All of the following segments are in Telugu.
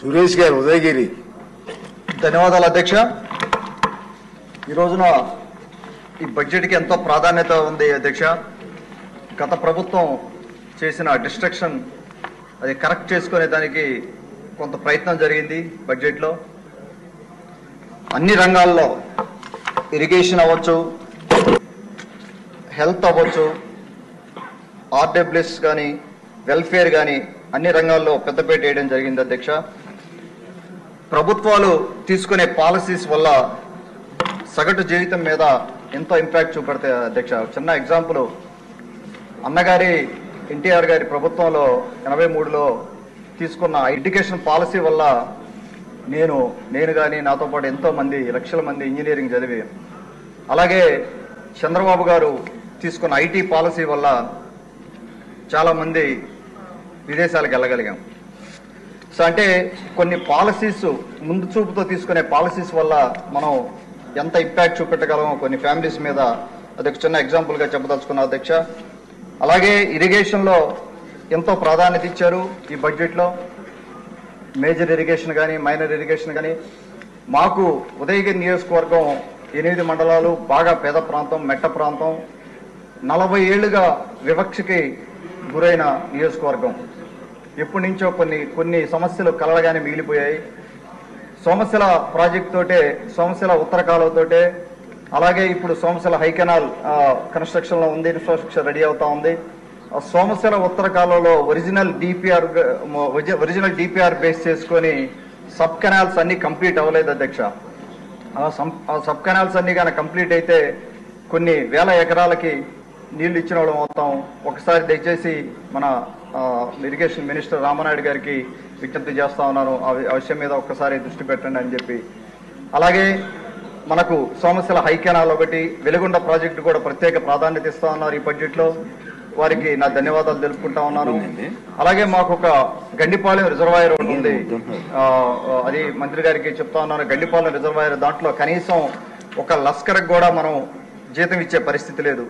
సురేష్ గారు ఉదయగిరి. ధన్యవాదాలు అధ్యక్ష. ఈ రోజున ఈ బడ్జెట్కి ఎంతో ప్రాధాన్యత ఉంది అధ్యక్ష. గత ప్రభుత్వం చేసిన డిస్ట్రక్షన్ అది కరెక్ట్ చేసుకునే దానికి కొంత ప్రయత్నం జరిగింది బడ్జెట్లో. అన్ని రంగాల్లో ఇరిగేషన్ అవ్వచ్చు, హెల్త్ అవ్వచ్చు, ఆర్డబ్ల్యూఎస్ కానీ వెల్ఫేర్ కానీ అన్ని రంగాల్లో పెద్దపీట వేయడం జరిగింది అధ్యక్ష. ప్రభుత్వాలు తీసుకునే పాలసీస్ వల్ల సగటు జీవితం మీద ఎంతో ఇంపాక్ట్ చూపెడతాయి అధ్యక్ష. చిన్న ఎగ్జాంపుల్, అన్నగారి ఎన్టీఆర్ గారి ప్రభుత్వంలో 83లో తీసుకున్న ఎడ్యుకేషన్ పాలసీ వల్ల నేను కానీ నాతో పాటు ఎంతో మంది లక్షల మంది ఇంజనీరింగ్ చదివి, అలాగే చంద్రబాబు గారు తీసుకున్న ఐటీ పాలసీ వల్ల చాలామంది విదేశాలకు వెళ్ళగలిగాం. సో అంటే కొన్ని పాలసీస్ ముందు చూపుతో తీసుకునే పాలసీస్ వల్ల మనం ఎంత ఇంపాక్ట్ చూపెట్టగలమో కొన్ని ఫ్యామిలీస్ మీద అదొక చిన్న ఎగ్జాంపుల్గా చెప్పదలుచుకున్నాం అధ్యక్ష. అలాగే ఇరిగేషన్లో ఎంతో ప్రాధాన్యత ఇచ్చారు ఈ బడ్జెట్లో. మేజర్ ఇరిగేషన్ కానీ మైనర్ ఇరిగేషన్ కానీ. మాకు ఉదయగిరి నియోజకవర్గం 8 మండలాలు, బాగా పేద ప్రాంతం, మెట్ట ప్రాంతం, 40 ఏళ్లుగా వివక్షకి గురైన నియోజకవర్గం. ఎప్పటి నుంచో కొన్ని సమస్యలు కలగానే మిగిలిపోయాయి. సోమశిల ప్రాజెక్ట్ తోటే, సోమశిల ఉత్తర కాలువతోటే, అలాగే ఇప్పుడు సోమశిల హై కెనాల్ కన్స్ట్రక్షన్ లో ఉంది, ఇన్ఫ్రాస్ట్రక్చర్ రెడీ అవుతా ఉంది. సోమశిల ఉత్తర కాలువలో ఒరిజినల్ డిపిఆర్ బేస్ చేసుకొని సబ్ కెనాల్స్ అన్ని కంప్లీట్ అవ్వలేదు అధ్యక్ష. ఆ సబ్ కెనాల్స్ అన్ని కానీ కంప్లీట్ అయితే కొన్ని వేల ఎకరాలకి నీళ్లు ఇచ్చిన వాళ్ళం అవుతాం. ఒకసారి దయచేసి మన ఇరిగేషన్ మినిస్టర్ రామనాయుడు గారికి విజ్ఞప్తి చేస్తా ఉన్నాను, ఆ విషయం మీద ఒక్కసారి దృష్టి పెట్టండి అని చెప్పి. అలాగే మనకు సోమశిల హై కెనాల్ ఒకటి, వెలుగొండ ప్రాజెక్టు కూడా ప్రత్యేక ప్రాధాన్యత ఇస్తా ఉన్నారు ఈ బడ్జెట్లో. వారికి నా ధన్యవాదాలు తెలుపుకుంటా ఉన్నాను. అలాగే మాకు ఒక గండిపాలెం రిజర్వాయర్ ఒకటి ఉంది, అది మంత్రి గారికి చెప్తా ఉన్నాను. గండిపాలెం రిజర్వాయర్ దాంట్లో కనీసం ఒక లస్కర్కి కూడా మనం జీతం ఇచ్చే పరిస్థితి లేదు.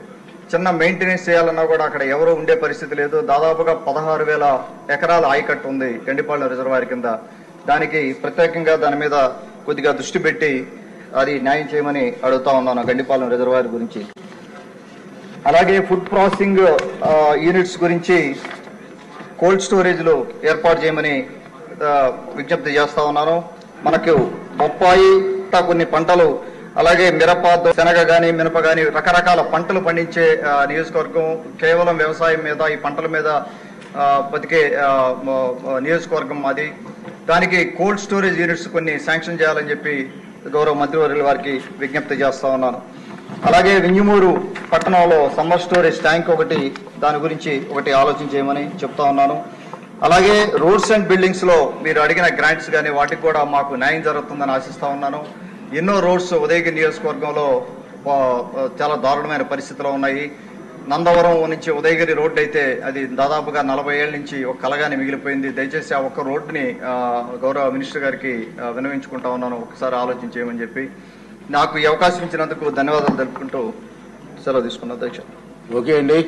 చిన్న మెయింటెనెన్స్ చేయాలన్నా కూడా అక్కడ ఎవరు ఉండే పరిస్థితి లేదు. దాదాపుగా 16,000 ఎకరాల ఆయకట్టు ఉంది గండిపాలెం రిజర్వాయర్ కింద. దానికి ప్రత్యేకంగా దాని మీద కొద్దిగా దృష్టి పెట్టి అది న్యాయం చేయమని అడుగుతా ఉన్నాను గండిపాలెం రిజర్వాయర్ గురించి. అలాగే ఫుడ్ ప్రాసెసింగ్ యూనిట్స్ గురించి కోల్డ్ స్టోరేజ్లు ఏర్పాటు చేయమని విజ్ఞప్తి చేస్తా ఉన్నాను. మనకు బొప్పాయి కొన్ని పంటలు, అలాగే మిరప, శనగ కానీ మినప కానీ రకరకాల పంటలు పండించే నియోజకవర్గం. కేవలం వ్యవసాయం మీద, ఈ పంటల మీద బతికే నియోజకవర్గం మాది. దానికి కోల్డ్ స్టోరేజ్ యూనిట్స్ కొన్ని శాంక్షన్ చేయాలని చెప్పి గౌరవ మంత్రివర్యుల వారికి విజ్ఞప్తి చేస్తా ఉన్నాను. అలాగే వింజమూరు పట్టణంలో సమ్మర్ స్టోరేజ్ ట్యాంక్ ఒకటి, దాని గురించి ఒకటి ఆలోచన చేయమని చెప్తా ఉన్నాను. అలాగే రోడ్స్ అండ్ బిల్డింగ్స్ లో మీరు అడిగిన గ్రాంట్స్ కానీ వాటికి కూడా మాకు న్యాయం జరుగుతుందని ఆశిస్తా ఉన్నాను. ఎన్నో రోడ్స్ ఉదయగిరి నియోజకవర్గంలో చాలా దారుణమైన పరిస్థితిలో ఉన్నాయి. నందవరం నుంచి ఉదయగిరి రోడ్డు అయితే అది దాదాపుగా 40 ఏళ్ల నుంచి ఒక కలగానే మిగిలిపోయింది. దయచేసి ఆ ఒక్క రోడ్డుని గౌరవ మినిస్టర్ గారికి విన్నవించుకుంటా ఉన్నాను, ఒకసారి ఆలోచన చేయమని చెప్పి. నాకు ఈ అవకాశం ఇచ్చినందుకు ధన్యవాదాలు తెలుపుకుంటూ సెలవు తీసుకున్నా అధ్యక్ష. ఓకే అండి.